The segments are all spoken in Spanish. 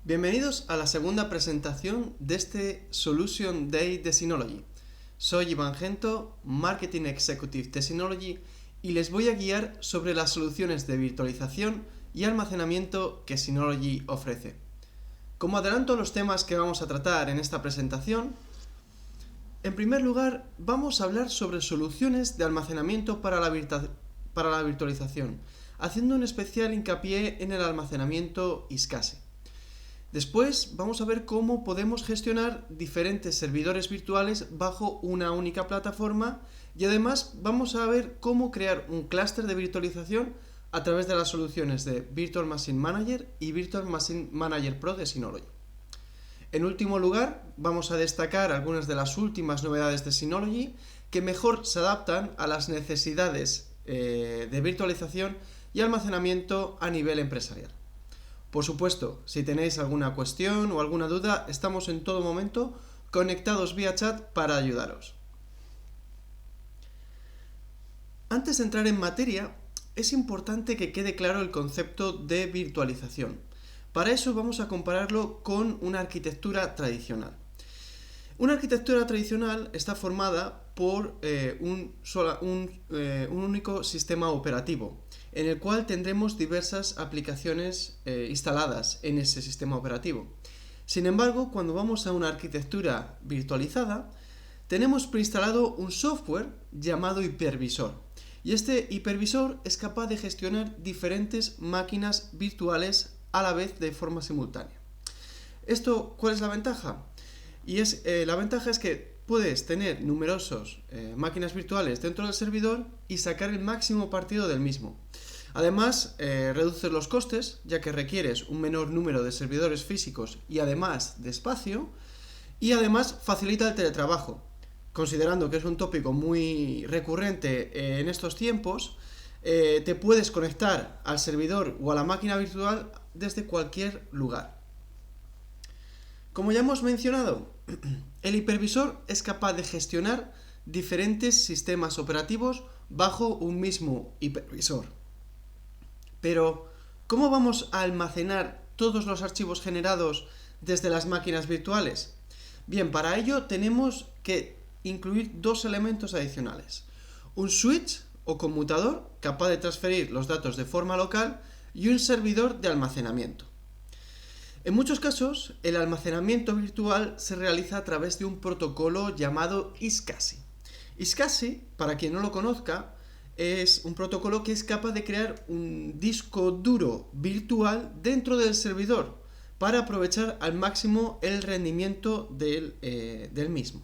Bienvenidos a la segunda presentación de este Solution Day de Synology. Soy Iván Gento, Marketing Executive de Synology, y les voy a guiar sobre las soluciones de virtualización y almacenamiento que Synology ofrece. Como adelanto los temas que vamos a tratar en esta presentación, en primer lugar vamos a hablar sobre soluciones de almacenamiento para la virtualización, haciendo un especial hincapié en el almacenamiento iSCSI. Después vamos a ver cómo podemos gestionar diferentes servidores virtuales bajo una única plataforma y además vamos a ver cómo crear un clúster de virtualización a través de las soluciones de Virtual Machine Manager y Virtual Machine Manager Pro de Synology. En último lugar, vamos a destacar algunas de las últimas novedades de Synology que mejor se adaptan a las necesidades de virtualización y almacenamiento a nivel empresarial. Por supuesto, si tenéis alguna cuestión o alguna duda, estamos en todo momento conectados vía chat para ayudaros. Antes de entrar en materia, es importante que quede claro el concepto de virtualización. Para eso vamos a compararlo con una arquitectura tradicional. Una arquitectura tradicional está formada por un único sistema operativo, en el cual tendremos diversas aplicaciones instaladas en ese sistema operativo. Sin embargo, cuando vamos a una arquitectura virtualizada, tenemos preinstalado un software llamado hipervisor. Y este hipervisor es capaz de gestionar diferentes máquinas virtuales a la vez de forma simultánea. ¿Cuál es la ventaja? La ventaja es que puedes tener numerosas máquinas virtuales dentro del servidor y sacar el máximo partido del mismo. Además, reduces los costes, ya que requieres un menor número de servidores físicos y además de espacio, y además facilita el teletrabajo. Considerando que es un tópico muy recurrente en estos tiempos, te puedes conectar al servidor o a la máquina virtual desde cualquier lugar. Como ya hemos mencionado, el hipervisor es capaz de gestionar diferentes sistemas operativos bajo un mismo hipervisor. Pero, ¿cómo vamos a almacenar todos los archivos generados desde las máquinas virtuales? Bien, para ello tenemos que incluir dos elementos adicionales. Un switch o conmutador capaz de transferir los datos de forma local y un servidor de almacenamiento. En muchos casos, el almacenamiento virtual se realiza a través de un protocolo llamado iSCSI. iSCSI, para quien no lo conozca, es un protocolo que es capaz de crear un disco duro virtual dentro del servidor para aprovechar al máximo el rendimiento del mismo.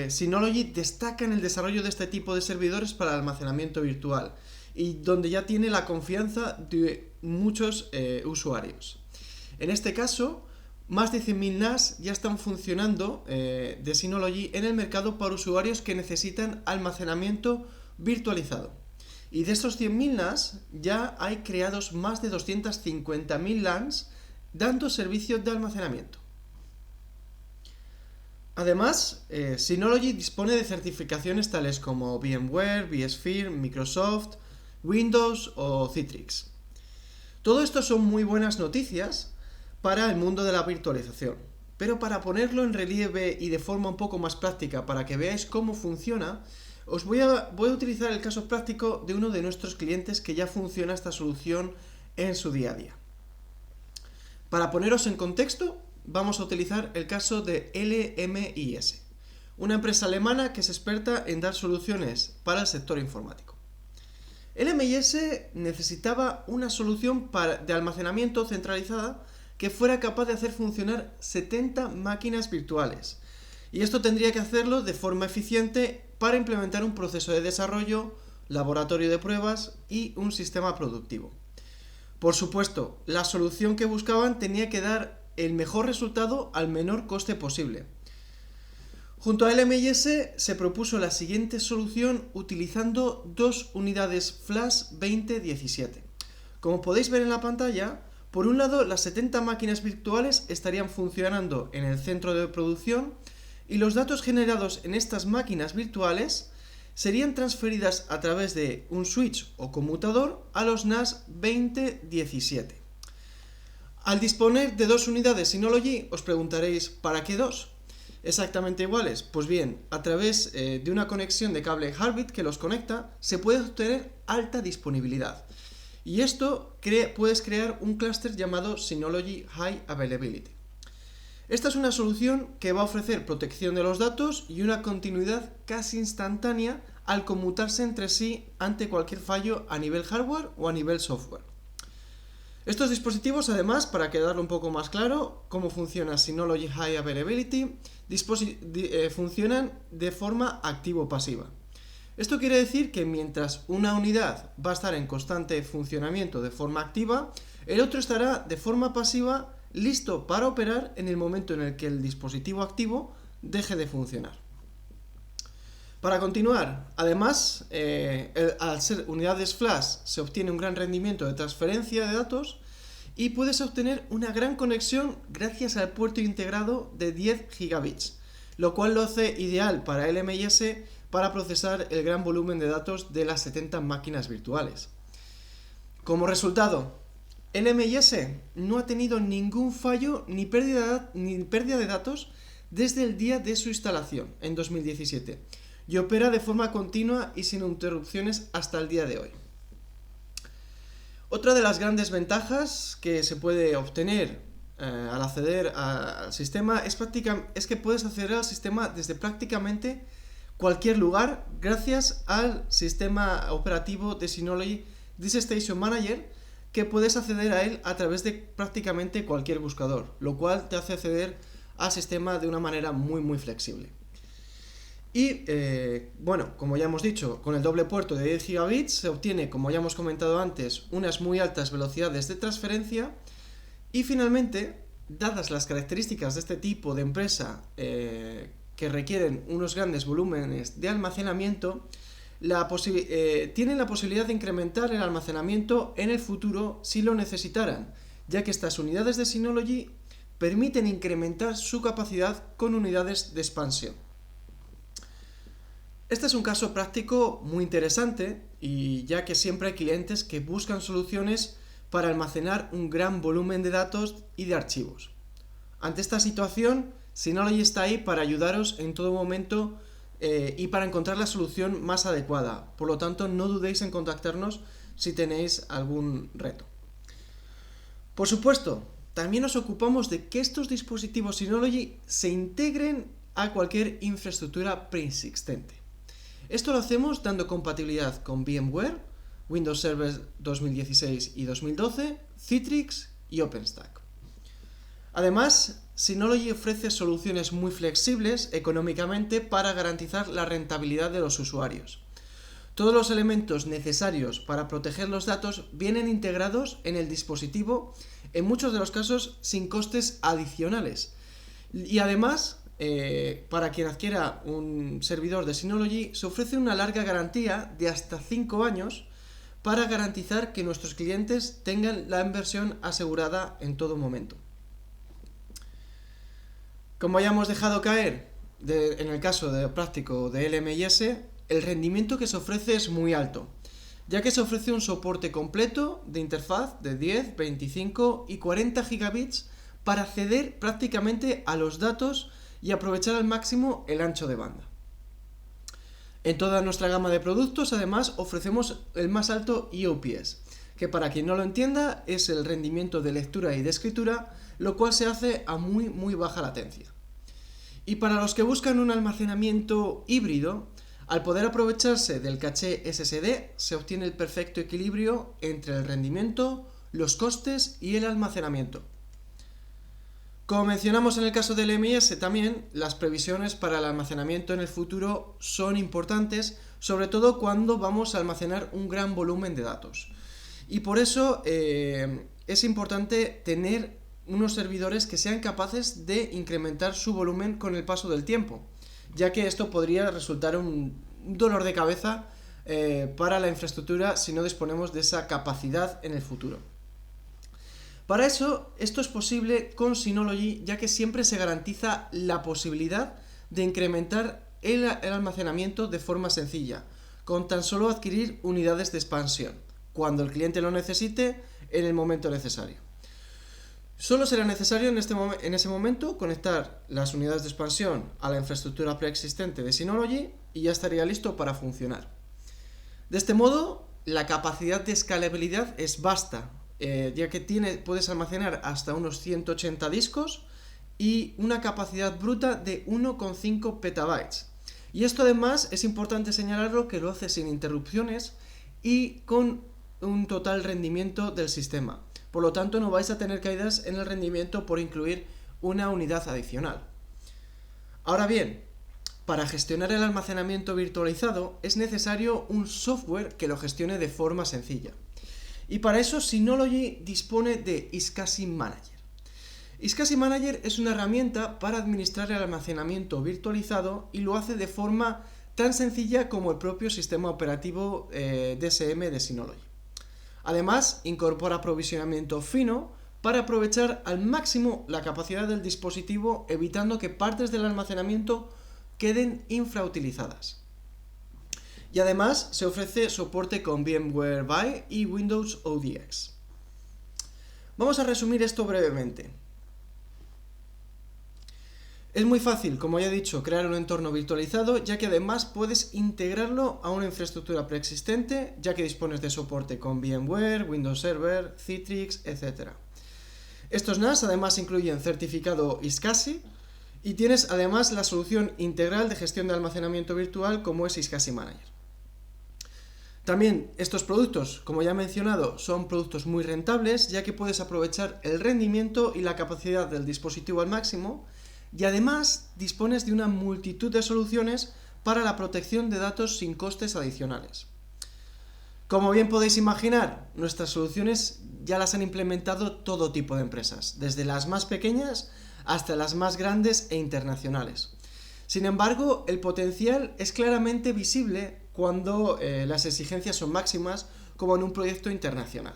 Synology destaca en el desarrollo de este tipo de servidores para almacenamiento virtual y donde ya tiene la confianza de muchos usuarios. En este caso, más de 100.000 NAS ya están funcionando de Synology en el mercado para usuarios que necesitan almacenamiento virtualizado. Y de estos 100.000 NAS ya hay creados más de 250.000 LANs dando servicio de almacenamiento. Además, Synology dispone de certificaciones tales como VMware, vSphere, Microsoft, Windows o Citrix. Todo esto son muy buenas noticias para el mundo de la virtualización, pero para ponerlo en relieve y de forma un poco más práctica para que veáis cómo funciona, voy a utilizar el caso práctico de uno de nuestros clientes que ya funciona esta solución en su día a día. Para poneros en contexto, vamos a utilizar el caso de LMIS, una empresa alemana que es experta en dar soluciones para el sector informático. LMIS necesitaba una solución de almacenamiento centralizada que fuera capaz de hacer funcionar 70 máquinas virtuales. Y esto tendría que hacerlo de forma eficiente para implementar un proceso de desarrollo, laboratorio de pruebas y un sistema productivo. Por supuesto, la solución que buscaban tenía que dar el mejor resultado al menor coste posible. Junto a LMIS se propuso la siguiente solución utilizando dos unidades Flash 2017. Como podéis ver en la pantalla, por un lado las 70 máquinas virtuales estarían funcionando en el centro de producción y los datos generados en estas máquinas virtuales serían transferidas a través de un switch o conmutador a los NAS 2017. Al disponer de dos unidades Synology, os preguntaréis, ¿para qué dos? Exactamente iguales. Pues bien, a través de una conexión de cable Harbit que los conecta, se puede obtener alta disponibilidad. Y esto puedes crear un clúster llamado Synology High Availability. Esta es una solución que va a ofrecer protección de los datos y una continuidad casi instantánea al conmutarse entre sí ante cualquier fallo a nivel hardware o a nivel software. Estos dispositivos, además, para quedarlo un poco más claro, cómo funciona Synology High Availability, funcionan de forma activo-pasiva. Esto quiere decir que mientras una unidad va a estar en constante funcionamiento de forma activa, el otro estará de forma pasiva listo para operar en el momento en el que el dispositivo activo deje de funcionar. Para continuar, además, al ser unidades flash se obtiene un gran rendimiento de transferencia de datos y puedes obtener una gran conexión gracias al puerto integrado de 10 gigabits, lo cual lo hace ideal para LMIS para procesar el gran volumen de datos de las 70 máquinas virtuales. Como resultado, LMIS no ha tenido ningún fallo ni pérdida de datos desde el día de su instalación, en 2017, y opera de forma continua y sin interrupciones hasta el día de hoy. Otra de las grandes ventajas que se puede obtener al acceder al sistema es que puedes acceder al sistema desde prácticamente cualquier lugar gracias al sistema operativo de Synology DiskStation Manager, que puedes acceder a él a través de prácticamente cualquier buscador, lo cual te hace acceder al sistema de una manera muy flexible. Y bueno, como ya hemos dicho, con el doble puerto de 10 gigabits se obtiene, como ya hemos comentado antes, unas muy altas velocidades de transferencia. Y finalmente, dadas las características de este tipo de empresa que requieren unos grandes volúmenes de almacenamiento, tienen la posibilidad de incrementar el almacenamiento en el futuro si lo necesitaran, ya que estas unidades de Synology permiten incrementar su capacidad con unidades de expansión. Este es un caso práctico muy interesante, y ya que siempre hay clientes que buscan soluciones para almacenar un gran volumen de datos y de archivos. Ante esta situación, Synology está ahí para ayudaros en todo momento y para encontrar la solución más adecuada. Por lo tanto, no dudéis en contactarnos si tenéis algún reto. Por supuesto, también nos ocupamos de que estos dispositivos Synology se integren a cualquier infraestructura preexistente. Esto lo hacemos dando compatibilidad con VMware, Windows Server 2016 y 2012, Citrix y OpenStack. Además, Synology ofrece soluciones muy flexibles económicamente para garantizar la rentabilidad de los usuarios. Todos los elementos necesarios para proteger los datos vienen integrados en el dispositivo, en muchos de los casos sin costes adicionales. Y además, para quien adquiera un servidor de Synology, se ofrece una larga garantía de hasta 5 años para garantizar que nuestros clientes tengan la inversión asegurada en todo momento. Como ya hemos dejado caer en el caso práctico de LMIS, el rendimiento que se ofrece es muy alto, ya que se ofrece un soporte completo de interfaz de 10, 25 y 40 gigabits para acceder prácticamente a los datos y aprovechar al máximo el ancho de banda. En toda nuestra gama de productos, además, ofrecemos el más alto EOPS, que para quien no lo entienda es el rendimiento de lectura y de escritura, lo cual se hace a muy baja latencia. Y para los que buscan un almacenamiento híbrido, al poder aprovecharse del caché SSD, se obtiene el perfecto equilibrio entre el rendimiento, los costes y el almacenamiento. Como mencionamos en el caso del LMIS, también las previsiones para el almacenamiento en el futuro son importantes, sobre todo cuando vamos a almacenar un gran volumen de datos. Y por eso es importante tener unos servidores que sean capaces de incrementar su volumen con el paso del tiempo, ya que esto podría resultar un dolor de cabeza para la infraestructura si no disponemos de esa capacidad en el futuro. Para eso, esto es posible con Synology, ya que siempre se garantiza la posibilidad de incrementar el almacenamiento de forma sencilla, con tan solo adquirir unidades de expansión, cuando el cliente lo necesite en el momento necesario. Solo será necesario en ese momento conectar las unidades de expansión a la infraestructura preexistente de Synology y ya estaría listo para funcionar. De este modo, la capacidad de escalabilidad es vasta, ya que puedes almacenar hasta unos 180 discos y una capacidad bruta de 1,5 petabytes. Y esto además es importante señalarlo que lo hace sin interrupciones y con un total rendimiento del sistema. Por lo tanto, no vais a tener caídas en el rendimiento por incluir una unidad adicional. Ahora bien, para gestionar el almacenamiento virtualizado es necesario un software que lo gestione de forma sencilla. Y para eso Synology dispone de iSCSI Manager. iSCSI Manager es una herramienta para administrar el almacenamiento virtualizado y lo hace de forma tan sencilla como el propio sistema operativo DSM de Synology. Además, incorpora aprovisionamiento fino para aprovechar al máximo la capacidad del dispositivo, evitando que partes del almacenamiento queden infrautilizadas. Y además se ofrece soporte con VMware VAE y Windows ODX. Vamos a resumir esto brevemente. Es muy fácil, como ya he dicho, crear un entorno virtualizado, ya que además puedes integrarlo a una infraestructura preexistente, ya que dispones de soporte con VMware, Windows Server, Citrix, etc. Estos NAS además incluyen certificado iSCSI y tienes además la solución integral de gestión de almacenamiento virtual como es iSCSI Manager. También estos productos, como ya he mencionado, son productos muy rentables, ya que puedes aprovechar el rendimiento y la capacidad del dispositivo al máximo, y además dispones de una multitud de soluciones para la protección de datos sin costes adicionales. Como bien podéis imaginar, nuestras soluciones ya las han implementado todo tipo de empresas, desde las más pequeñas hasta las más grandes e internacionales. Sin embargo, el potencial es claramente visible cuando las exigencias son máximas, como en un proyecto internacional.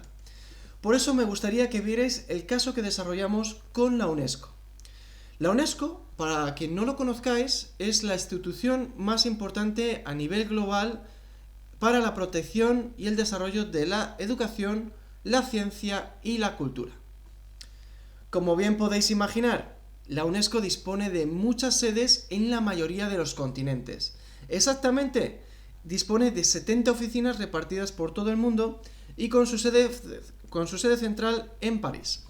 Por eso me gustaría que vierais el caso que desarrollamos con la UNESCO. La UNESCO, para quien no lo conozcáis, es la institución más importante a nivel global para la protección y el desarrollo de la educación, la ciencia y la cultura. Como bien podéis imaginar, la UNESCO dispone de muchas sedes en la mayoría de los continentes. Exactamente, dispone de 70 oficinas repartidas por todo el mundo y con su sede central en París.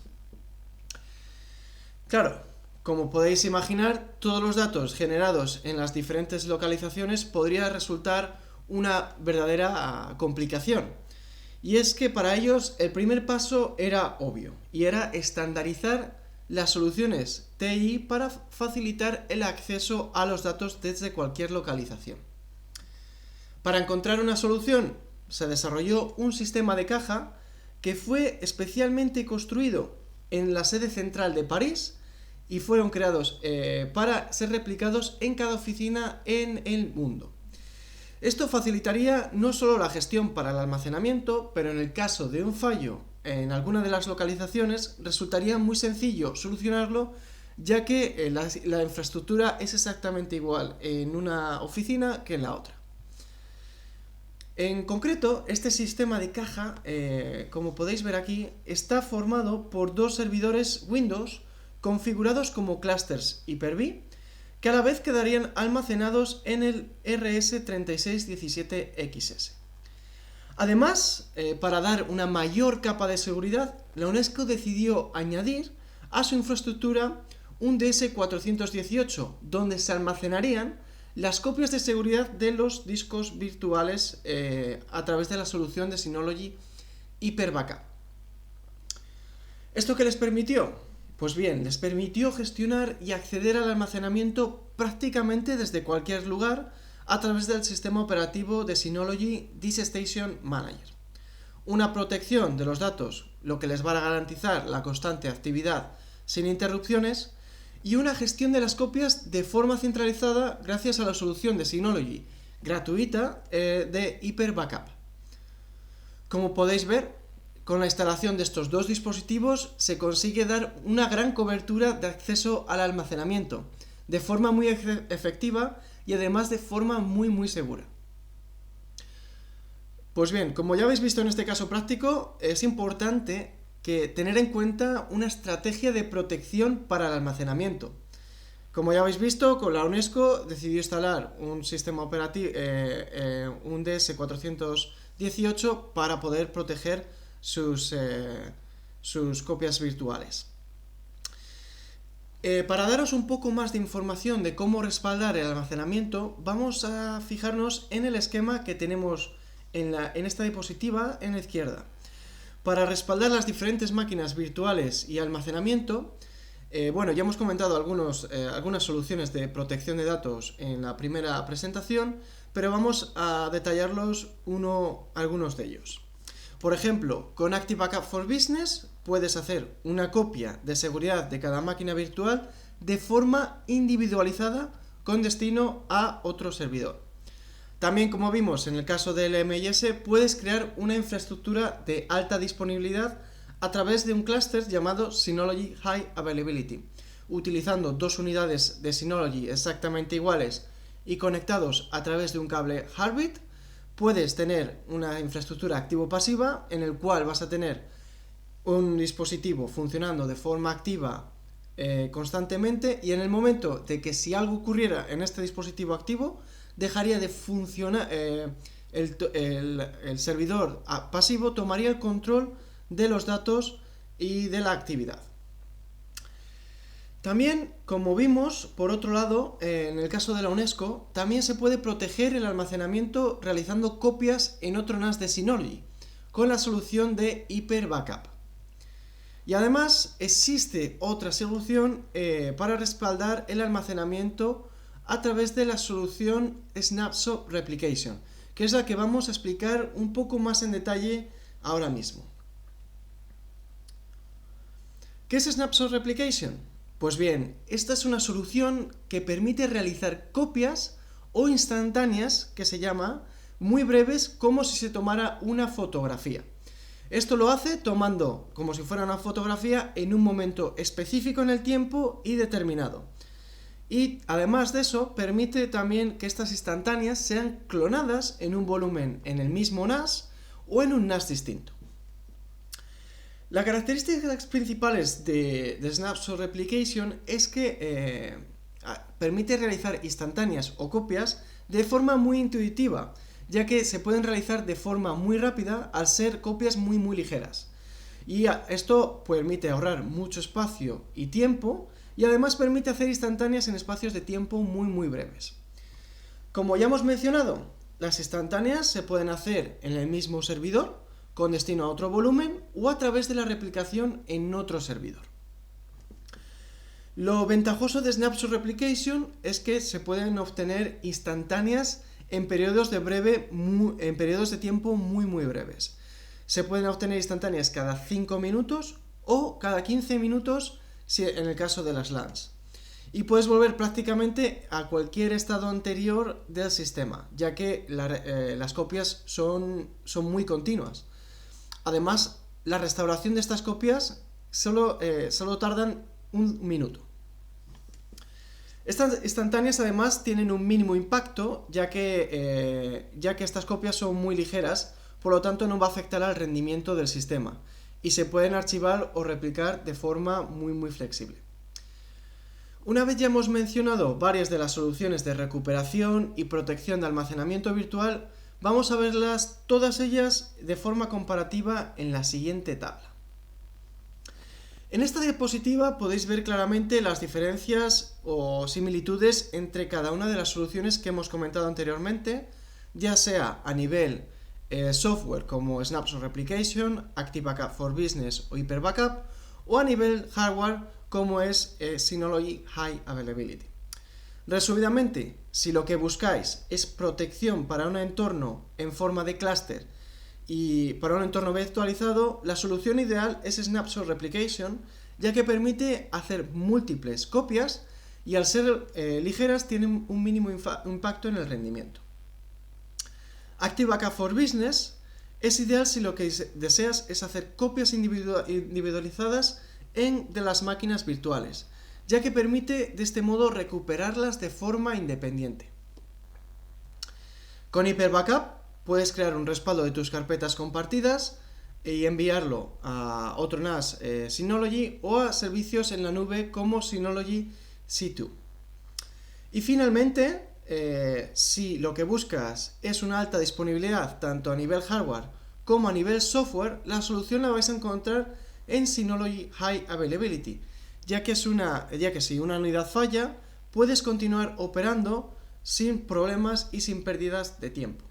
Claro, como podéis imaginar, todos los datos generados en las diferentes localizaciones podría resultar una verdadera complicación. Y es que para ellos el primer paso era obvio, y era estandarizar las soluciones TI para facilitar el acceso a los datos desde cualquier localización. Para encontrar una solución, se desarrolló un sistema de caja que fue especialmente construido en la sede central de París y fueron creados para ser replicados en cada oficina en el mundo. Esto facilitaría no solo la gestión para el almacenamiento, pero en el caso de un fallo en alguna de las localizaciones resultaría muy sencillo solucionarlo, ya que la infraestructura es exactamente igual en una oficina que en la otra. En concreto, este sistema de caja, como podéis ver aquí, está formado por dos servidores Windows configurados como clusters Hyper-V, que a la vez quedarían almacenados en el RS3617XS. Además, para dar una mayor capa de seguridad, la UNESCO decidió añadir a su infraestructura un DS418, donde se almacenarían las copias de seguridad de los discos virtuales a través de la solución de Synology Hyper Backup. ¿Esto qué les permitió? Pues bien, les permitió gestionar y acceder al almacenamiento prácticamente desde cualquier lugar a través del sistema operativo de Synology DiskStation Manager. Una protección de los datos, lo que les va a garantizar la constante actividad sin interrupciones, y una gestión de las copias de forma centralizada gracias a la solución de Synology gratuita de Hyper Backup. Como podéis ver, con la instalación de estos dos dispositivos se consigue dar una gran cobertura de acceso al almacenamiento, de forma muy efectiva y además de forma muy segura. Pues bien, como ya habéis visto en este caso práctico, es importante que tener en cuenta una estrategia de protección para el almacenamiento. Como ya habéis visto, con la UNESCO decidió instalar un sistema operativo, un DS418, para poder proteger sus copias virtuales. Para daros un poco más de información de cómo respaldar el almacenamiento, vamos a fijarnos en el esquema que tenemos en esta diapositiva en la izquierda. Para respaldar las diferentes máquinas virtuales y almacenamiento, ya hemos comentado algunas soluciones de protección de datos en la primera presentación, pero vamos a detallarlos algunos de ellos. Por ejemplo, con Active Backup for Business puedes hacer una copia de seguridad de cada máquina virtual de forma individualizada con destino a otro servidor. También, como vimos en el caso del MIS, puedes crear una infraestructura de alta disponibilidad a través de un clúster llamado Synology High Availability. Utilizando dos unidades de Synology exactamente iguales y conectados a través de un cable Harbit, puedes tener una infraestructura activo-pasiva en el cual vas a tener un dispositivo funcionando de forma activa constantemente, y en el momento de que si algo ocurriera en este dispositivo activo, dejaría de funcionar, el servidor pasivo tomaría el control de los datos y de la actividad. También, como vimos, por otro lado, en el caso de la UNESCO, también se puede proteger el almacenamiento realizando copias en otro NAS de Synology, con la solución de Hyper Backup. Y además existe otra solución para respaldar el almacenamiento a través de la solución Snapshot Replication, que es la que vamos a explicar un poco más en detalle ahora mismo. ¿Qué es Snapshot Replication? Pues bien, esta es una solución que permite realizar copias o instantáneas, que se llama, muy breves, como si se tomara una fotografía. Esto lo hace tomando como si fuera una fotografía en un momento específico en el tiempo y determinado. Y además de eso, permite también que estas instantáneas sean clonadas en un volumen en el mismo NAS o en un NAS distinto. Las características principales de Snapshot Replication es que permite realizar instantáneas o copias de forma muy intuitiva, ya que se pueden realizar de forma muy rápida al ser copias muy ligeras. Y esto permite ahorrar mucho espacio y tiempo, y además permite hacer instantáneas en espacios de tiempo muy breves. Como ya hemos mencionado, las instantáneas se pueden hacer en el mismo servidor, con destino a otro volumen, o a través de la replicación en otro servidor. Lo ventajoso de Snapshot Replication es que se pueden obtener instantáneas en periodos de tiempo muy breves. Se pueden obtener instantáneas cada 5 minutos o cada 15 minutos en el caso de las LANs. Y puedes volver prácticamente a cualquier estado anterior del sistema, ya que las copias son muy continuas. Además, la restauración de estas copias solo tardan un minuto. Estas instantáneas además tienen un mínimo impacto, ya que estas copias son muy ligeras, por lo tanto no va a afectar al rendimiento del sistema, y se pueden archivar o replicar de forma muy flexible. Una vez ya hemos mencionado varias de las soluciones de recuperación y protección de almacenamiento virtual, vamos a verlas todas ellas de forma comparativa en la siguiente tabla. En esta diapositiva podéis ver claramente las diferencias o similitudes entre cada una de las soluciones que hemos comentado anteriormente, ya sea a nivel software como Snapshot Replication, Active Backup for Business o Hyper Backup, o a nivel hardware como es Synology High Availability. Resumidamente, si lo que buscáis es protección para un entorno en forma de clúster y para un entorno virtualizado, la solución ideal es Snapshot Replication, ya que permite hacer múltiples copias y al ser ligeras tienen un mínimo impacto en el rendimiento. Active Backup for Business es ideal si lo que deseas es hacer copias individualizadas de las máquinas virtuales, ya que permite de este modo recuperarlas de forma independiente. Con Hyper Backup puedes crear un respaldo de tus carpetas compartidas y enviarlo a otro NAS Synology o a servicios en la nube como Synology C2. Y finalmente, si lo que buscas es una alta disponibilidad tanto a nivel hardware como a nivel software, la solución la vais a encontrar en Synology High Availability, ya que si una unidad falla, puedes continuar operando sin problemas y sin pérdidas de tiempo.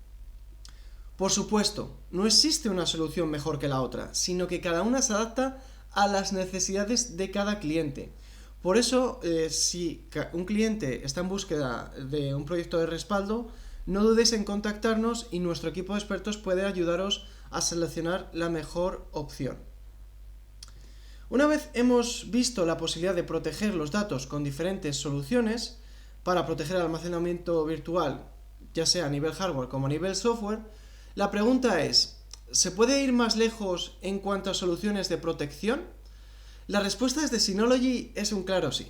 Por supuesto, no existe una solución mejor que la otra, sino que cada una se adapta a las necesidades de cada cliente. Por eso, si un cliente está en búsqueda de un proyecto de respaldo, no dudéis en contactarnos y nuestro equipo de expertos puede ayudaros a seleccionar la mejor opción. Una vez hemos visto la posibilidad de proteger los datos con diferentes soluciones para proteger el almacenamiento virtual, ya sea a nivel hardware como a nivel software, la pregunta es, ¿se puede ir más lejos en cuanto a soluciones de protección? La respuesta desde Synology es un claro sí.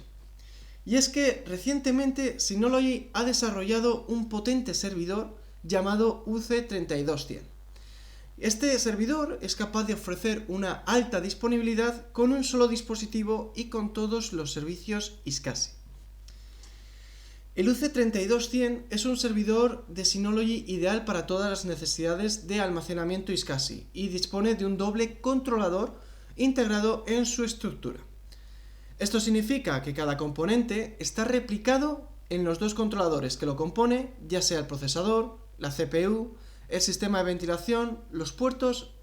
Y es que recientemente Synology ha desarrollado un potente servidor llamado UC3210. Este servidor es capaz de ofrecer una alta disponibilidad con un solo dispositivo y con todos los servicios iSCSI. El UC3210 es un servidor de Synology ideal para todas las necesidades de almacenamiento iSCSI y dispone de un doble controlador integrado en su estructura. Esto significa que cada componente está replicado en los dos controladores que lo compone, ya sea el procesador, la CPU, el sistema de ventilación, los puertos,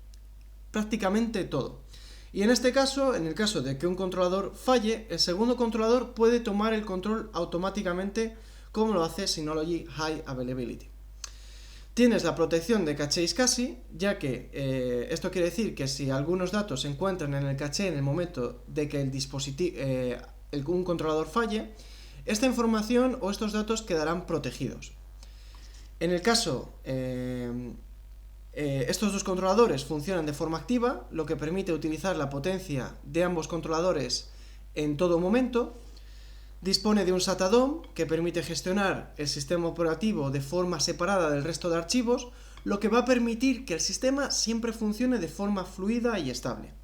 prácticamente todo. Y en este caso, en el caso de que un controlador falle, el segundo controlador puede tomar el control automáticamente como lo hace Synology High Availability. Tienes la protección de caché iSCSI, ya que esto quiere decir que si algunos datos se encuentran en el caché en el momento de que un controlador falle, esta información o estos datos quedarán protegidos. En el caso, estos dos controladores funcionan de forma activa, lo que permite utilizar la potencia de ambos controladores en todo momento. Dispone de un SATA DOM que permite gestionar el sistema operativo de forma separada del resto de archivos, lo que va a permitir que el sistema siempre funcione de forma fluida y estable.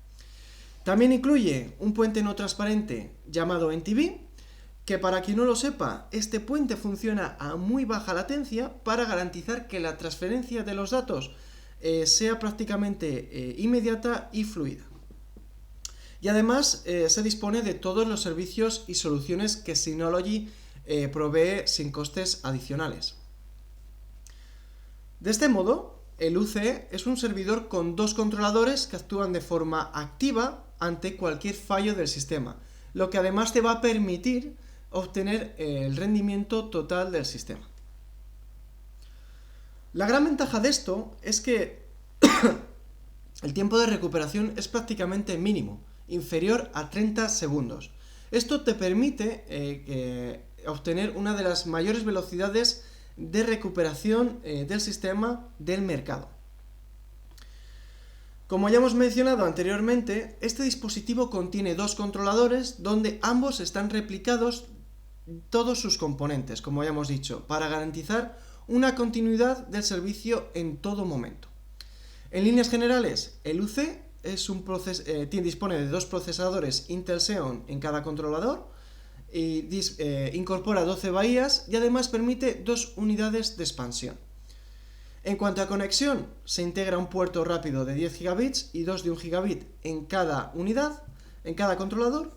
También incluye un puente no transparente llamado NTV, que para quien no lo sepa, este puente funciona a muy baja latencia para garantizar que la transferencia de los datos sea prácticamente inmediata y fluida. Y además se dispone de todos los servicios y soluciones que Synology provee sin costes adicionales. De este modo, el UC es un servidor con dos controladores que actúan de forma activa ante cualquier fallo del sistema, lo que además te va a permitir obtener el rendimiento total del sistema. La gran ventaja de esto es que el tiempo de recuperación es prácticamente mínimo, inferior a 30 segundos. Esto te permite obtener una de las mayores velocidades de recuperación del sistema del mercado. Como ya hemos mencionado anteriormente, este dispositivo contiene dos controladores donde ambos están replicados todos sus componentes, como ya hemos dicho, para garantizar una continuidad del servicio en todo momento. En líneas generales, el UC dispone de dos procesadores Intel Xeon en cada controlador y incorpora 12 bahías y además permite 2 unidades de expansión. En cuanto a conexión, se integra un puerto rápido de 10 gigabits y 2 de 1 gigabit en cada unidad, en cada controlador.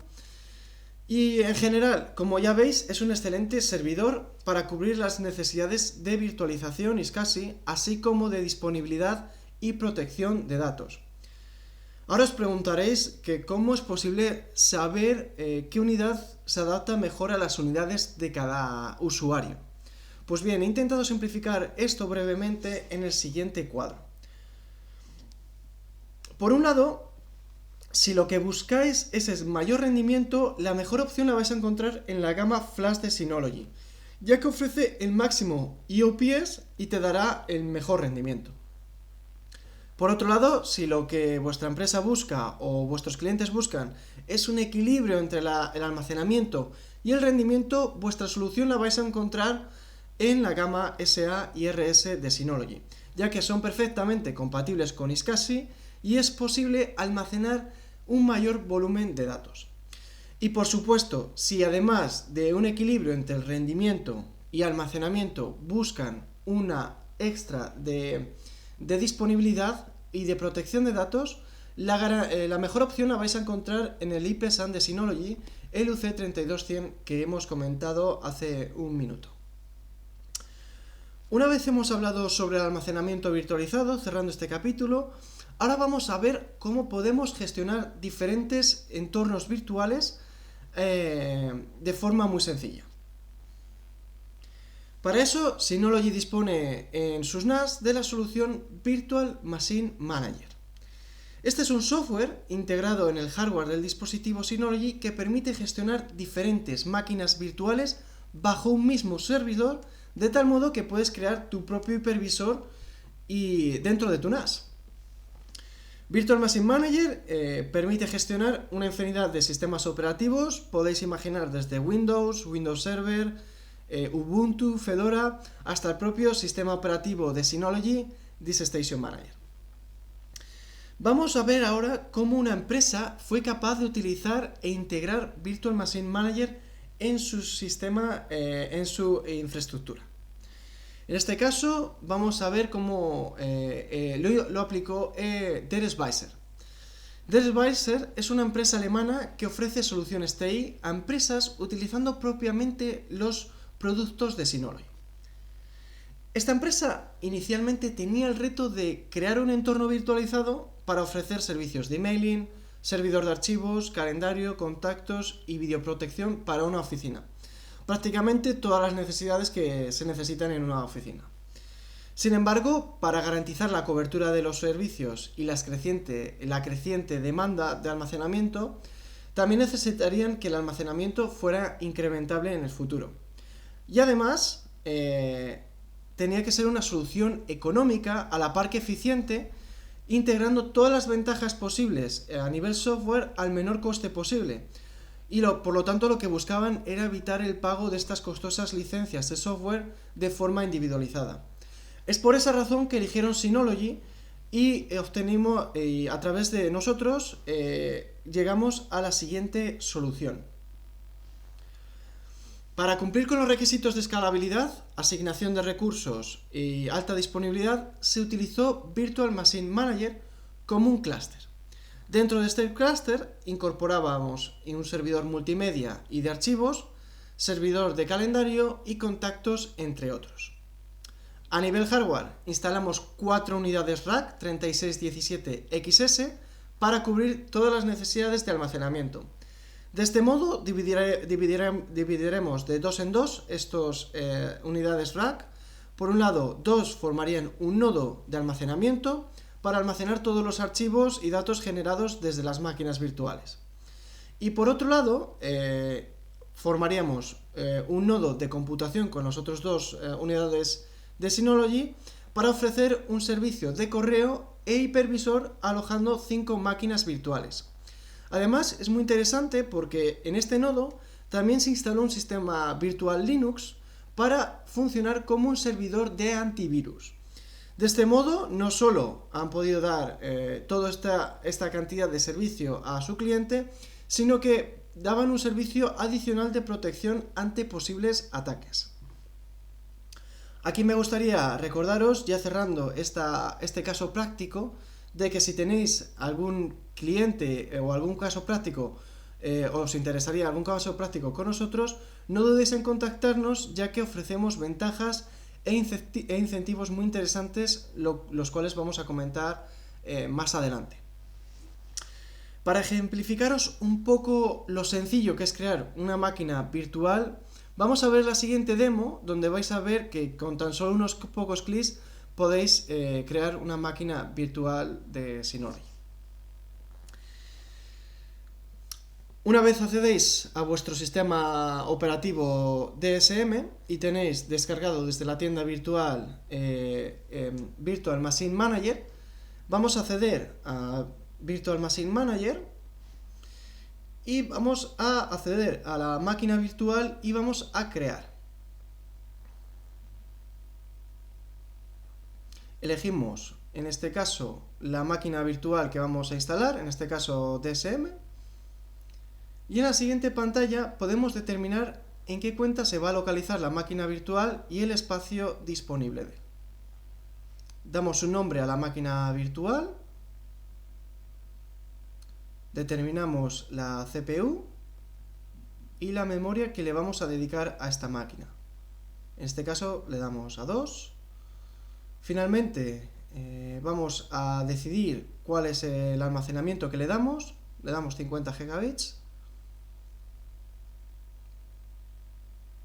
Y en general, como ya veis, es un excelente servidor para cubrir las necesidades de virtualización iSCSI, así como de disponibilidad y protección de datos. Ahora os preguntaréis que cómo es posible saber qué unidad se adapta mejor a las unidades de cada usuario. Pues bien, he intentado simplificar esto brevemente en el siguiente cuadro. Por un lado, si lo que buscáis es mayor rendimiento, la mejor opción la vais a encontrar en la gama Flash de Synology, ya que ofrece el máximo IOPS y te dará el mejor rendimiento. Por otro lado, si lo que vuestra empresa busca o vuestros clientes buscan es un equilibrio entre el almacenamiento y el rendimiento, vuestra solución la vais a encontrar en la gama SA y RS de Synology, ya que son perfectamente compatibles con iSCSI y es posible almacenar un mayor volumen de datos. Y por supuesto, si además de un equilibrio entre el rendimiento y almacenamiento buscan una extra de disponibilidad y de protección de datos, la mejor opción la vais a encontrar en el IPSAN de Synology, el UC32100 que hemos comentado hace un minuto. Una vez hemos hablado sobre el almacenamiento virtualizado, cerrando este capítulo, ahora vamos a ver cómo podemos gestionar diferentes entornos virtuales de forma muy sencilla. Para eso, Synology dispone en sus NAS de la solución Virtual Machine Manager. Este es un software integrado en el hardware del dispositivo Synology que permite gestionar diferentes máquinas virtuales bajo un mismo servidor, de tal modo que puedes crear tu propio hipervisor dentro de tu NAS. Virtual Machine Manager permite gestionar una infinidad de sistemas operativos, podéis imaginar desde Windows, Windows Server, Ubuntu, Fedora, hasta el propio sistema operativo de Synology, DiskStation Manager. Vamos a ver ahora cómo una empresa fue capaz de utilizar e integrar Virtual Machine Manager en su sistema, en su infraestructura. En este caso vamos a ver cómo lo aplicó DRSweiser. DRSweiser es una empresa alemana que ofrece soluciones TI a empresas utilizando propiamente los productos de Synology. Esta empresa inicialmente tenía el reto de crear un entorno virtualizado para ofrecer servicios de emailing, servidor de archivos, calendario, contactos y videoprotección para una oficina. Prácticamente todas las necesidades que se necesitan en una oficina. Sin embargo, para garantizar la cobertura de los servicios y la creciente demanda de almacenamiento, también necesitarían que el almacenamiento fuera incrementable en el futuro. Y además, tenía que ser una solución económica a la par que eficiente, integrando todas las ventajas posibles a nivel software al menor coste posible. Y por lo tanto lo que buscaban era evitar el pago de estas costosas licencias de software de forma individualizada. Es por esa razón que eligieron Synology y obtenimos, a través de nosotros, llegamos a la siguiente solución. Para cumplir con los requisitos de escalabilidad, asignación de recursos y alta disponibilidad, se utilizó Virtual Machine Manager como un clúster. Dentro de este clúster incorporábamos un servidor multimedia y de archivos, servidor de calendario y contactos, entre otros. A nivel hardware, instalamos 4 unidades rack 3617XS para cubrir todas las necesidades de almacenamiento. De este modo dividiremos de 2 en 2 estas unidades rack. Por un lado, 2 formarían un nodo de almacenamiento para almacenar todos los archivos y datos generados desde las máquinas virtuales. Y por otro lado, formaríamos un nodo de computación con las otras 2 unidades de Synology para ofrecer un servicio de correo e hipervisor alojando 5 máquinas virtuales. Además, es muy interesante porque en este nodo también se instaló un sistema virtual Linux para funcionar como un servidor de antivirus. De este modo, no solo han podido dar toda esta cantidad de servicio a su cliente, sino que daban un servicio adicional de protección ante posibles ataques. Aquí me gustaría recordaros, ya cerrando este caso práctico, de que si tenéis algún cliente o algún caso práctico, os interesaría algún caso práctico con nosotros, no dudéis en contactarnos, ya que ofrecemos ventajas e incentivos muy interesantes, los cuales vamos a comentar más adelante. Para ejemplificaros un poco lo sencillo que es crear una máquina virtual, vamos a ver la siguiente demo, donde vais a ver que con tan solo unos pocos clics podéis crear una máquina virtual de Synology. Una vez accedéis a vuestro sistema operativo DSM y tenéis descargado desde la tienda virtual Virtual Machine Manager, vamos a acceder a Virtual Machine Manager y vamos a acceder a la máquina virtual y vamos a crear. Elegimos en este caso la máquina virtual que vamos a instalar, en este caso DSM, y en la siguiente pantalla podemos determinar en qué cuenta se va a localizar la máquina virtual y el espacio disponible de él. Damos un nombre a la máquina virtual, determinamos la CPU y la memoria que le vamos a dedicar a esta máquina. En este caso le damos a 2. Finalmente vamos a decidir cuál es el almacenamiento que le damos 50 gigabits.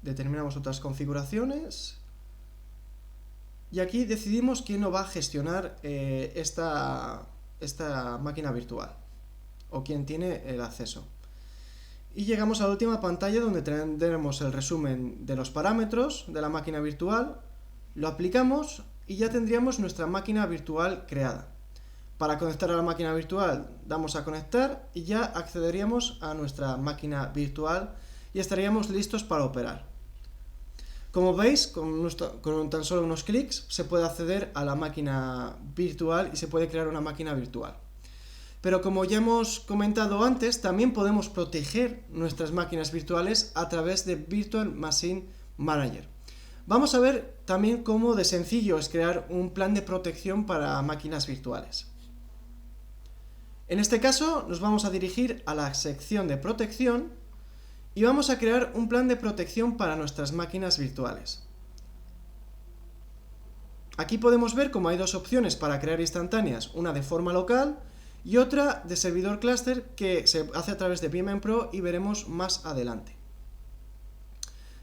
Determinamos otras configuraciones y aquí decidimos quién nos va a gestionar esta máquina virtual o quién tiene el acceso. Y llegamos a la última pantalla donde tendremos el resumen de los parámetros de la máquina virtual, lo aplicamos y ya tendríamos nuestra máquina virtual creada. Para conectar a la máquina virtual damos a conectar y ya accederíamos a nuestra máquina virtual y estaríamos listos para operar. Como veis, con tan solo unos clics se puede acceder a la máquina virtual y se puede crear una máquina virtual. Pero como ya hemos comentado antes, también podemos proteger nuestras máquinas virtuales a través de Virtual Machine Manager. Vamos a ver también cómo de sencillo es crear un plan de protección para máquinas virtuales. En este caso nos vamos a dirigir a la sección de protección y vamos a crear un plan de protección para nuestras máquinas virtuales. Aquí podemos ver cómo hay dos opciones para crear instantáneas, una de forma local y otra de servidor cluster que se hace a través de VMware Pro y veremos más adelante.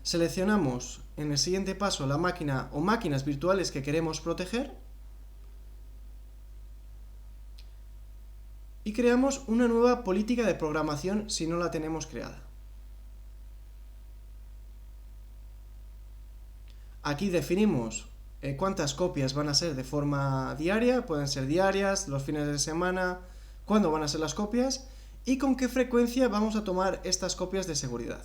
Seleccionamos en el siguiente paso la máquina o máquinas virtuales que queremos proteger y creamos una nueva política de programación si no la tenemos creada. Aquí definimos cuántas copias van a ser de forma diaria, pueden ser diarias, los fines de semana, cuándo van a ser las copias y con qué frecuencia vamos a tomar estas copias de seguridad.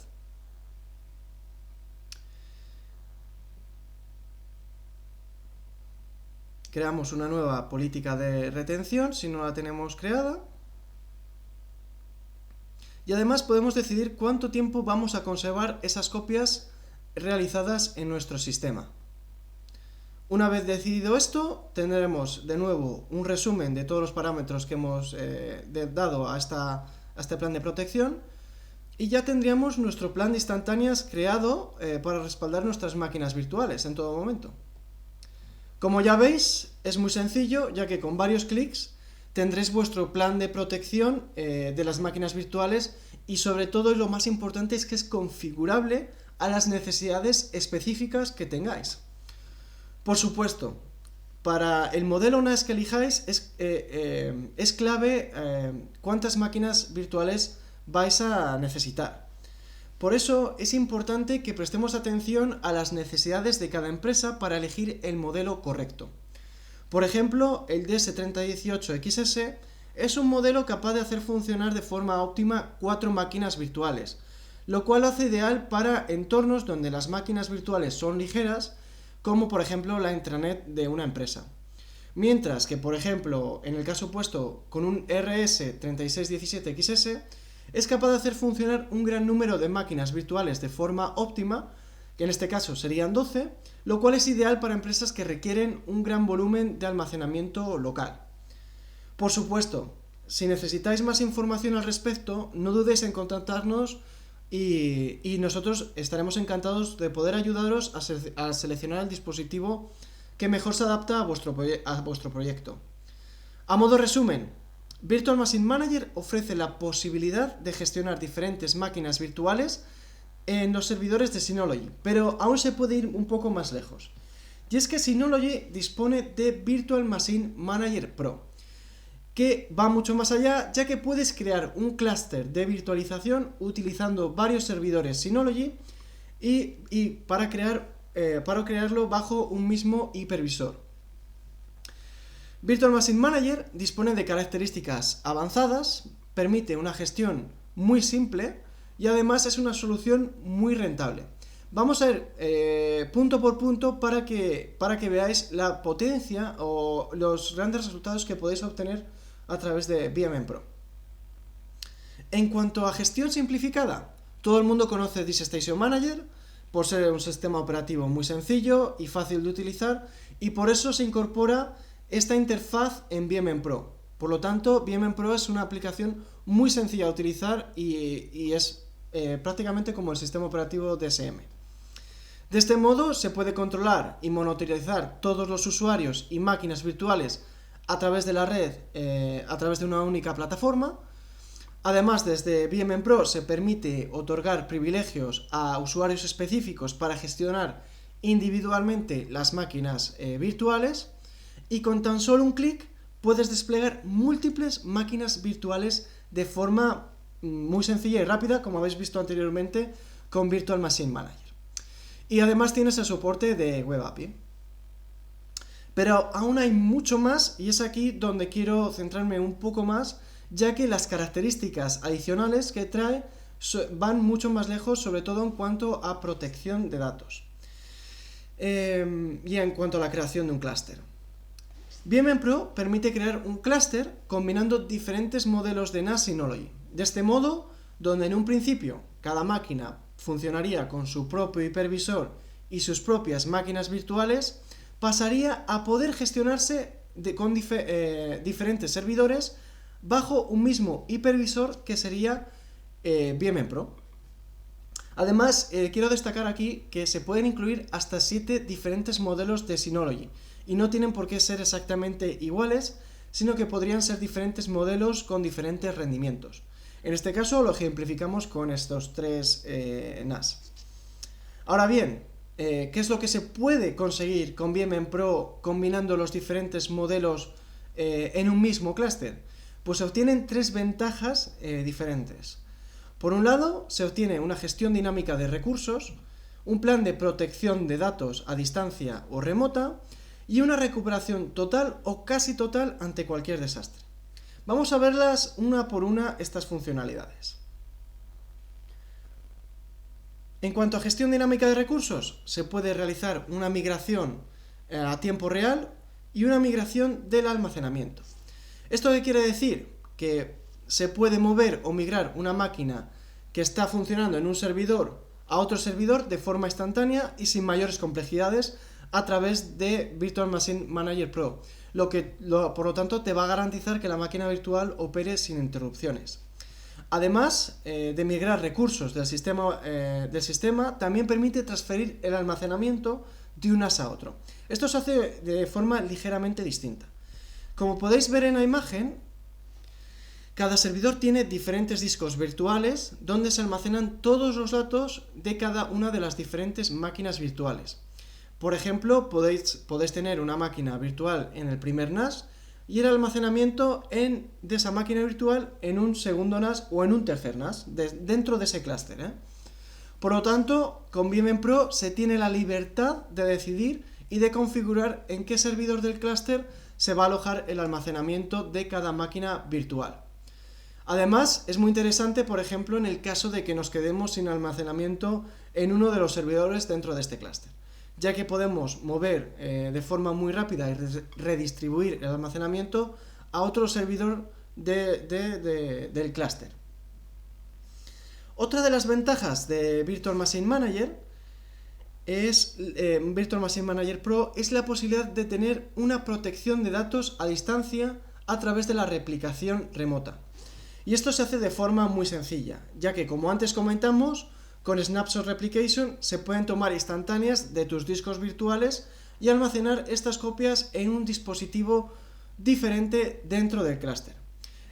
Creamos una nueva política de retención si no la tenemos creada. Y además podemos decidir cuánto tiempo vamos a conservar esas copias realizadas en nuestro sistema. Una vez decidido esto, tendremos de nuevo un resumen de todos los parámetros que hemos dado a este plan de protección y ya tendríamos nuestro plan de instantáneas creado para respaldar nuestras máquinas virtuales en todo momento. Como ya veis, es muy sencillo, ya que con varios clics tendréis vuestro plan de protección de las máquinas virtuales y sobre todo, y lo más importante, es que es configurable a las necesidades específicas que tengáis. Por supuesto, para el modelo NAS que elijáis es clave cuántas máquinas virtuales vais a necesitar. Por eso es importante que prestemos atención a las necesidades de cada empresa para elegir el modelo correcto. Por ejemplo, el DS3018XS es un modelo capaz de hacer funcionar de forma óptima 4 máquinas virtuales, lo cual lo hace ideal para entornos donde las máquinas virtuales son ligeras, como por ejemplo la intranet de una empresa. Mientras que, por ejemplo, en el caso opuesto, con un RS3617XS, es capaz de hacer funcionar un gran número de máquinas virtuales de forma óptima, que en este caso serían 12, lo cual es ideal para empresas que requieren un gran volumen de almacenamiento local. Por supuesto, si necesitáis más información al respecto, no dudéis en contactarnos y nosotros estaremos encantados de poder ayudaros a seleccionar el dispositivo que mejor se adapta a vuestro proyecto. A modo resumen, Virtual Machine Manager ofrece la posibilidad de gestionar diferentes máquinas virtuales en los servidores de Synology, pero aún se puede ir un poco más lejos. Y es que Synology dispone de Virtual Machine Manager Pro, que va mucho más allá, ya que puedes crear un clúster de virtualización utilizando varios servidores Synology y para crearlo bajo un mismo hipervisor. Virtual Machine Manager dispone de características avanzadas, permite una gestión muy simple y además es una solución muy rentable. Vamos a ir punto por punto para que veáis la potencia o los grandes resultados que podéis obtener a través de VMM Pro. En cuanto a gestión simplificada, todo el mundo conoce DiskStation Manager por ser un sistema operativo muy sencillo y fácil de utilizar, y por eso se incorpora esta interfaz en VMM Pro. Por lo tanto, VMM Pro es una aplicación muy sencilla de utilizar y es prácticamente como el sistema operativo DSM. De este modo se puede controlar y monitorizar todos los usuarios y máquinas virtuales a través de la red, a través de una única plataforma. Además, desde VMM Pro se permite otorgar privilegios a usuarios específicos para gestionar individualmente las máquinas virtuales, y con tan solo un clic puedes desplegar múltiples máquinas virtuales de forma muy sencilla y rápida, como habéis visto anteriormente con Virtual Machine Manager. Y además tienes el soporte de Web API. Pero aún hay mucho más, y es aquí donde quiero centrarme un poco más, ya que las características adicionales que trae van mucho más lejos, sobre todo en cuanto a protección de datos y en cuanto a la creación de un clúster. VMM Pro permite crear un clúster combinando diferentes modelos de NAS Synology. De este modo, donde en un principio cada máquina funcionaría con su propio hipervisor y sus propias máquinas virtuales, pasaría a poder gestionarse con diferentes servidores bajo un mismo hipervisor que sería VMM Pro. Además, quiero destacar aquí que se pueden incluir hasta 7 diferentes modelos de Synology, y no tienen por qué ser exactamente iguales, sino que podrían ser diferentes modelos con diferentes rendimientos. En este caso lo ejemplificamos con estos 3 NAS. Ahora bien, ¿qué es lo que se puede conseguir con VMM Pro combinando los diferentes modelos en un mismo clúster? Pues se obtienen 3 ventajas diferentes. Por un lado, se obtiene una gestión dinámica de recursos, un plan de protección de datos a distancia o remota, y una recuperación total o casi total ante cualquier desastre. Vamos a verlas una por una estas funcionalidades. En cuanto a gestión dinámica de recursos, se puede realizar una migración a tiempo real y una migración del almacenamiento. ¿Esto qué quiere decir? Que se puede mover o migrar una máquina que está funcionando en un servidor a otro servidor de forma instantánea y sin mayores complejidades a través de Virtual Machine Manager Pro, por lo tanto te va a garantizar que la máquina virtual opere sin interrupciones. Además de migrar recursos del sistema, también permite transferir el almacenamiento de un NAS a otro. Esto se hace de forma ligeramente distinta. Como podéis ver en la imagen, cada servidor tiene diferentes discos virtuales donde se almacenan todos los datos de cada una de las diferentes máquinas virtuales. Por ejemplo, podéis tener una máquina virtual en el primer NAS y el almacenamiento de esa máquina virtual en un segundo NAS o en un tercer NAS, dentro de ese clúster. Por lo tanto, con VMM Pro se tiene la libertad de decidir y de configurar en qué servidor del clúster se va a alojar el almacenamiento de cada máquina virtual. Además, es muy interesante, por ejemplo, en el caso de que nos quedemos sin almacenamiento en uno de los servidores dentro de este clúster, ya que podemos mover de forma muy rápida y redistribuir el almacenamiento a otro servidor del clúster. Otra de las ventajas de Virtual Machine Manager Virtual Machine Manager Pro es la posibilidad de tener una protección de datos a distancia a través de la replicación remota. Y esto se hace de forma muy sencilla, ya que, como antes comentamos, con Snapshot Replication se pueden tomar instantáneas de tus discos virtuales y almacenar estas copias en un dispositivo diferente dentro del clúster.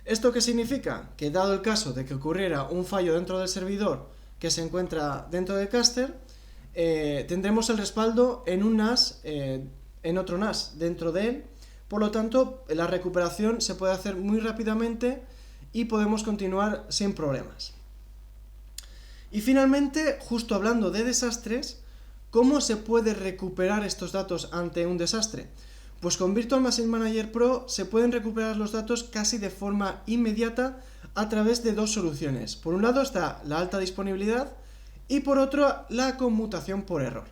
¿Esto qué significa? Que dado el caso de que ocurriera un fallo dentro del servidor que se encuentra dentro del clúster, tendremos el respaldo en un NAS, en otro NAS dentro de él. Por lo tanto, la recuperación se puede hacer muy rápidamente y podemos continuar sin problemas. Y finalmente, justo hablando de desastres, ¿cómo se puede recuperar estos datos ante un desastre? Pues con Virtual Machine Manager Pro se pueden recuperar los datos casi de forma inmediata a través de 2 soluciones. Por un lado está la alta disponibilidad y por otro la conmutación por error.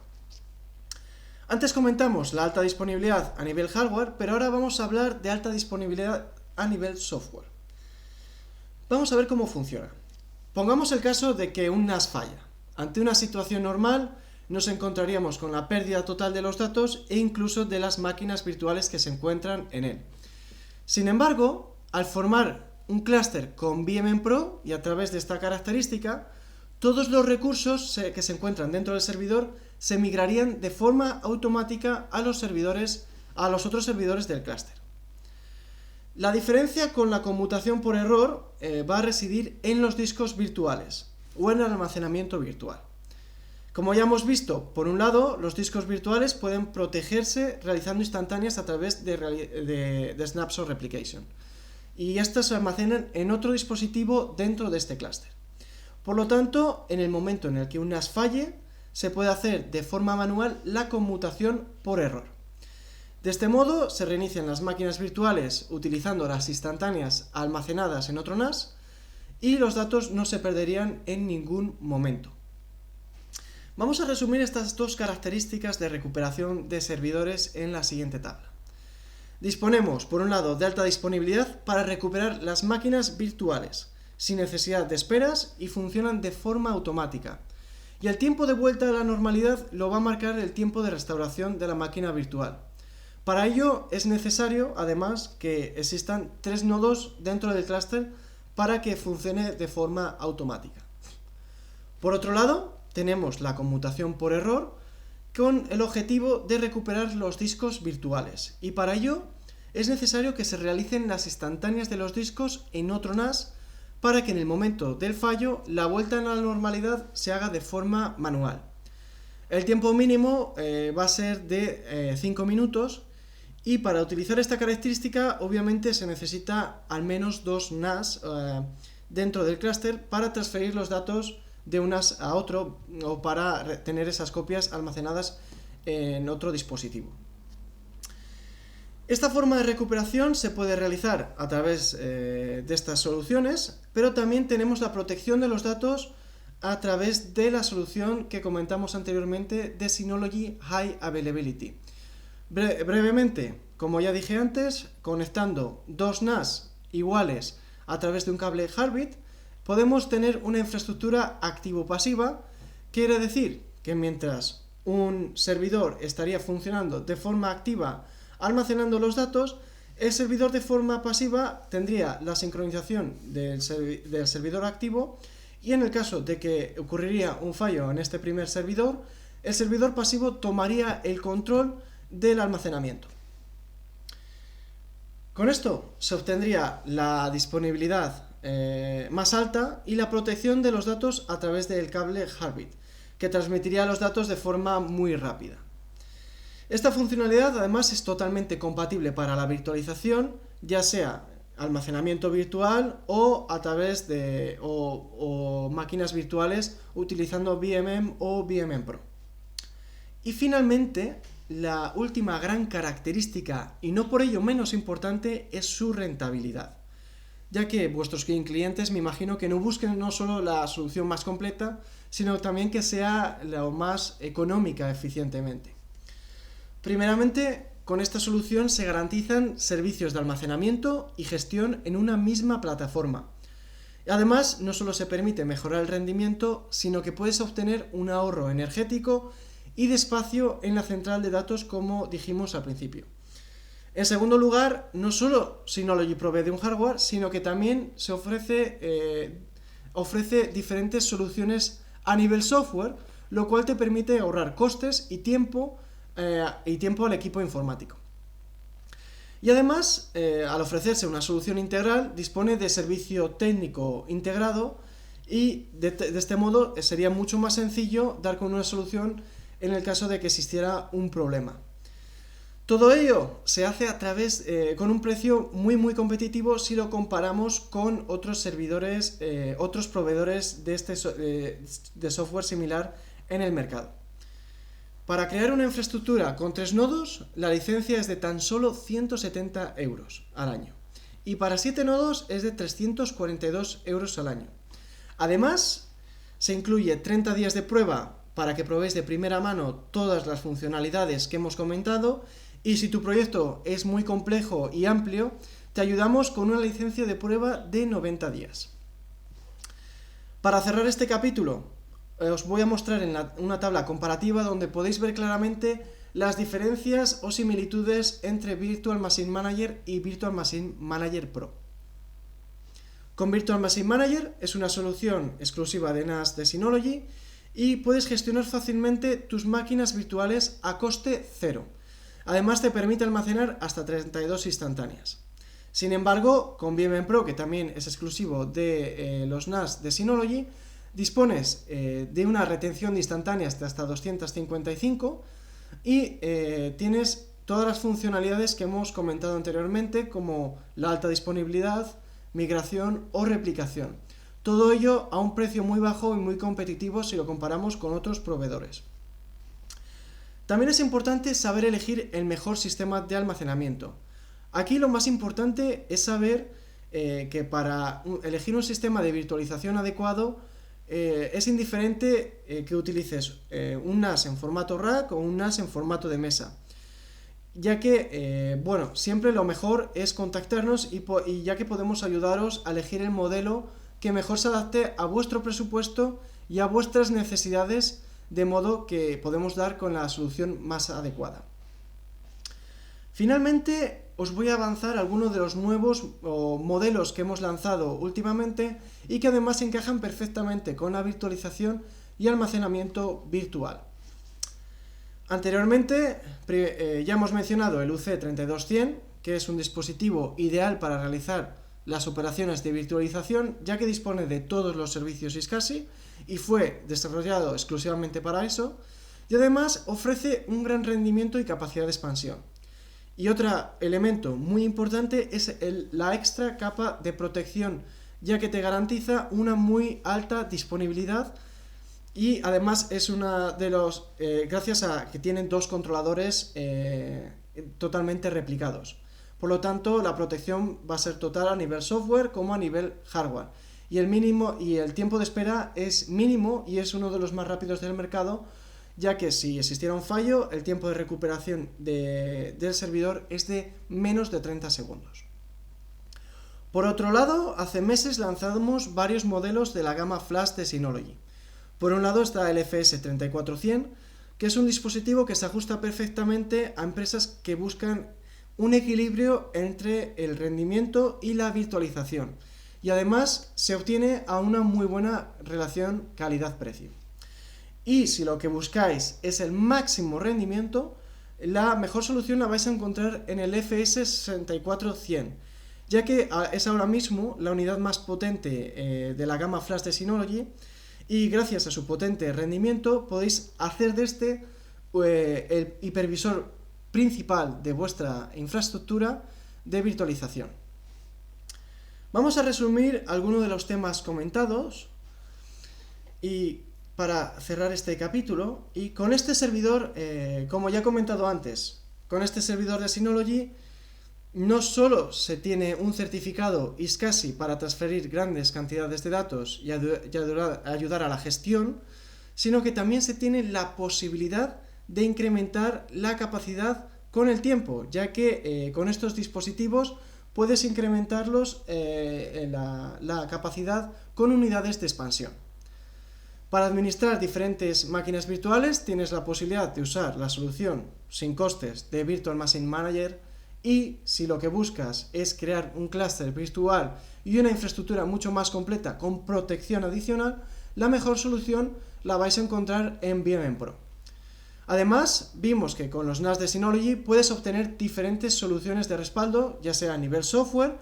Antes comentamos la alta disponibilidad a nivel hardware, pero ahora vamos a hablar de alta disponibilidad a nivel software. Vamos a ver cómo funciona. Pongamos el caso de que un NAS falla. Ante una situación normal, nos encontraríamos con la pérdida total de los datos e incluso de las máquinas virtuales que se encuentran en él. Sin embargo, al formar un clúster con VMM Pro y a través de esta característica, todos los recursos que se encuentran dentro del servidor se migrarían de forma automática a los otros servidores del clúster. La diferencia con la conmutación por error va a residir en los discos virtuales o en el almacenamiento virtual. Como ya hemos visto, por un lado, los discos virtuales pueden protegerse realizando instantáneas a través de Snapshot Replication, y estas se almacenan en otro dispositivo dentro de este clúster. Por lo tanto, en el momento en el que un NAS falle, se puede hacer de forma manual la conmutación por error. De este modo, se reinician las máquinas virtuales utilizando las instantáneas almacenadas en otro NAS y los datos no se perderían en ningún momento. Vamos a resumir estas dos características de recuperación de servidores en la siguiente tabla. Disponemos, por un lado, de alta disponibilidad para recuperar las máquinas virtuales, sin necesidad de esperas y funcionan de forma automática. Y el tiempo de vuelta a la normalidad lo va a marcar el tiempo de restauración de la máquina virtual. Para ello es necesario, además, que existan 3 nodos dentro del clúster para que funcione de forma automática. Por otro lado, tenemos la conmutación por error con el objetivo de recuperar los discos virtuales, y para ello es necesario que se realicen las instantáneas de los discos en otro NAS para que en el momento del fallo la vuelta a la normalidad se haga de forma manual. El tiempo mínimo va a ser de 5 minutos, y para utilizar esta característica obviamente se necesita al menos 2 NAS dentro del clúster para transferir los datos de un NAS a otro o para tener esas copias almacenadas en otro dispositivo. Esta forma de recuperación se puede realizar a través de estas soluciones, pero también tenemos la protección de los datos a través de la solución que comentamos anteriormente de Synology High Availability. Brevemente, como ya dije antes, conectando 2 NAS iguales a través de un cable Harbit, podemos tener una infraestructura activo-pasiva. Quiere decir que mientras un servidor estaría funcionando de forma activa almacenando los datos, el servidor de forma pasiva tendría la sincronización del servidor activo, y en el caso de que ocurriría un fallo en este primer servidor, el servidor pasivo tomaría el control del almacenamiento. Con esto se obtendría la disponibilidad más alta y la protección de los datos a través del cable Harbit, que transmitiría los datos de forma muy rápida. Esta funcionalidad además es totalmente compatible para la virtualización, ya sea almacenamiento virtual o a través de máquinas virtuales utilizando VMM o VMM Pro. Y finalmente, la última gran característica, y no por ello menos importante, es su rentabilidad, ya que vuestros clientes me imagino que no busquen no solo la solución más completa, sino también que sea lo más económica eficientemente. Primeramente, con esta solución se garantizan servicios de almacenamiento y gestión en una misma plataforma. Además, no solo se permite mejorar el rendimiento, sino que puedes obtener un ahorro energético y de espacio en la central de datos, como dijimos al principio. En segundo lugar, no solo Synology provee de un hardware, sino que también se ofrece diferentes soluciones a nivel software, lo cual te permite ahorrar costes y tiempo al equipo informático. Y además, al ofrecerse una solución integral, dispone de servicio técnico integrado, y de este modo sería mucho más sencillo dar con una solución en el caso de que existiera un problema. Todo ello se hace a través con un precio muy competitivo si lo comparamos con otros servidores, otros proveedores de software similar en el mercado. Para crear una infraestructura con 3 nodos, la licencia es de tan solo 170 euros al año, y para 7 nodos es de 342 euros al año. Además, se incluye 30 días de prueba para que probéis de primera mano todas las funcionalidades que hemos comentado, y si tu proyecto es muy complejo y amplio, te ayudamos con una licencia de prueba de 90 días. Para cerrar este capítulo, os voy a mostrar en una tabla comparativa donde podéis ver claramente las diferencias o similitudes entre Virtual Machine Manager y Virtual Machine Manager Pro. Con Virtual Machine Manager es una solución exclusiva de NAS de Synology y puedes gestionar fácilmente tus máquinas virtuales a coste cero. Además te permite almacenar hasta 32 instantáneas. Sin embargo, con VMware Pro, que también es exclusivo de los NAS de Synology, dispones de una retención de instantáneas de hasta 255 y tienes todas las funcionalidades que hemos comentado anteriormente, como la alta disponibilidad, migración o replicación. Todo ello a un precio muy bajo y muy competitivo si lo comparamos con otros proveedores. También es importante saber elegir el mejor sistema de almacenamiento. Aquí lo más importante es saber que para elegir un sistema de virtualización adecuado es indiferente que utilices un NAS en formato rack o un NAS en formato de mesa, ya que, siempre lo mejor es contactarnos y ya que podemos ayudaros a elegir el modelo que mejor se adapte a vuestro presupuesto y a vuestras necesidades, de modo que podemos dar con la solución más adecuada. Finalmente, os voy a avanzar algunos de los nuevos modelos que hemos lanzado últimamente y que además encajan perfectamente con la virtualización y almacenamiento virtual. Anteriormente ya hemos mencionado el UC32100, que es un dispositivo ideal para realizar las operaciones de virtualización, ya que dispone de todos los servicios iSCSI y fue desarrollado exclusivamente para eso, y además ofrece un gran rendimiento y capacidad de expansión. Y otro elemento muy importante es la extra capa de protección, ya que te garantiza una muy alta disponibilidad y además es una de los gracias a que tienen dos controladores totalmente replicados. Por lo tanto, la protección va a ser total a nivel software como a nivel hardware. Y el tiempo de espera es mínimo y es uno de los más rápidos del mercado, ya que si existiera un fallo, el tiempo de recuperación del servidor es de menos de 30 segundos. Por otro lado, hace meses lanzamos varios modelos de la gama Flash de Synology. Por un lado está el FS34100, que es un dispositivo que se ajusta perfectamente a empresas que buscan un equilibrio entre el rendimiento y la virtualización, y además se obtiene a una muy buena relación calidad-precio. Y si lo que buscáis es el máximo rendimiento, la mejor solución la vais a encontrar en el FS64100, ya que es ahora mismo la unidad más potente de la gama Flash de Synology, y gracias a su potente rendimiento podéis hacer de este el hipervisor principal de vuestra infraestructura de virtualización. Vamos a resumir algunos de los temas comentados y para cerrar este capítulo, y con este servidor, como ya he comentado antes, con este servidor de Synology no solo se tiene un certificado iSCSI para transferir grandes cantidades de datos y ayudar a la gestión, sino que también se tiene la posibilidad de incrementar la capacidad con el tiempo, ya que con estos dispositivos puedes incrementarlos la capacidad con unidades de expansión. Para administrar diferentes máquinas virtuales tienes la posibilidad de usar la solución sin costes de Virtual Machine Manager, y si lo que buscas es crear un clúster virtual y una infraestructura mucho más completa con protección adicional, la mejor solución la vais a encontrar en VMware Pro. Además, vimos que con los NAS de Synology puedes obtener diferentes soluciones de respaldo, ya sea a nivel software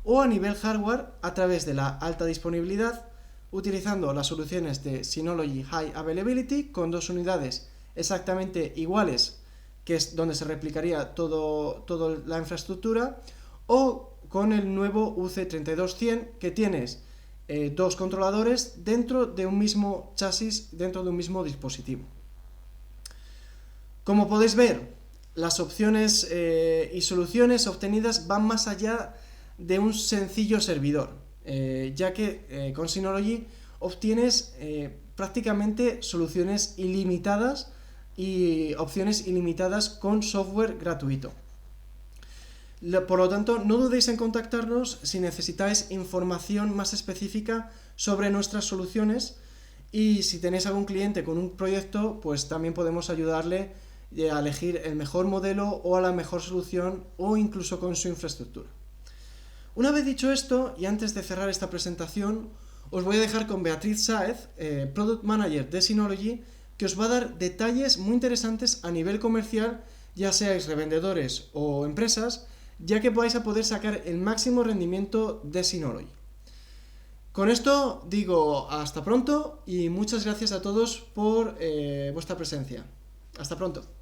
o a nivel hardware, a través de la alta disponibilidad, utilizando las soluciones de Synology High Availability con dos unidades exactamente iguales, que es donde se replicaría toda la infraestructura, o con el nuevo UC32100, que tienes dos controladores dentro de un mismo chasis, dentro de un mismo dispositivo. Como podéis ver, las opciones y soluciones obtenidas van más allá de un sencillo servidor, ya que con Synology obtienes prácticamente soluciones ilimitadas y opciones ilimitadas con software gratuito. Por lo tanto, no dudéis en contactarnos si necesitáis información más específica sobre nuestras soluciones, y si tenéis algún cliente con un proyecto, pues también podemos ayudarle a elegir el mejor modelo o a la mejor solución, o incluso con su infraestructura. Una vez dicho esto, y antes de cerrar esta presentación, os voy a dejar con Beatriz Sáez, Product Manager de Synology, que os va a dar detalles muy interesantes a nivel comercial, ya seáis revendedores o empresas, ya que vais a poder sacar el máximo rendimiento de Synology. Con esto digo hasta pronto y muchas gracias a todos por vuestra presencia. Hasta pronto.